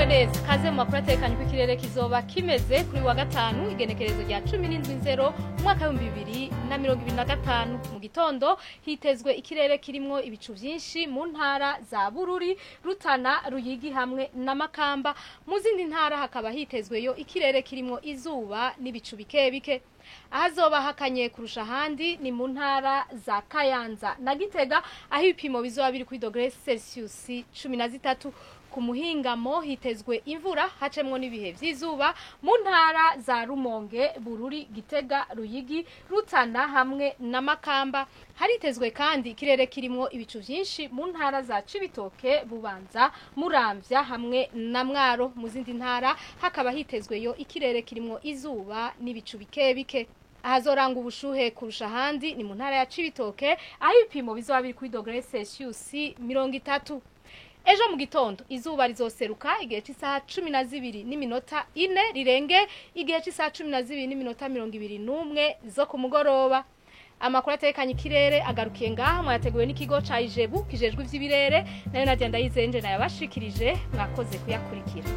Mwiriwe neza kaze mu makuru atekanye ku Ikirere Kizoba Kimeze kuri wa gatanu Igenekerezo rya 17/0 umwaka wa 2025 mu gitondo hitezwe ikirere kirimwo ibicu vyinshi mu ntara za Bururi, Rutana, Ruyigi hamwe na Makamba. Mu zindi ntara hakaba hitezweyo ikirere kirimwo izuba n'ibicu bike bike. Ahazoba hakanye kurusha handi ni mu ntara za Kayanza na Gitega aho ibipimo bizoba biri kuri °C 13. Ku muhingamo hitezwe imvura hacemwo n'ibihe vy'izuba mu ntara za Rumonge, Bururi, Gitega, Ruyigi, Rutana hamwe na Makamba. Haritezwe kandi ikirere kirimwo ibicu vyinshi mu ntara za Cibitoke, Bubanza, Muramvya hamwe na Mwaro. Mu zindi ntara hakaba hitezweyo ikirere kirimwo izuba n'ibicu bike bike. Ahazoranga ubushuhe kurusha handi ni mu ntara ya Cibitoke aho ibipimo bizoba biri kuri °C 30. Ejo mu gitondo izuba rizoseruka igihe cy'isaha 12:04 rirenge igihe cy'isaha 12:21 zo ku mugoroba. Amakuru atekanye ikirere agarukiye ngaha mwateguwe n'ikigo ca Ijebu kijejwe ivy'ibirere nayo Nadia Ndayizenje nayo bashikirije mwakoze kuyakurikira.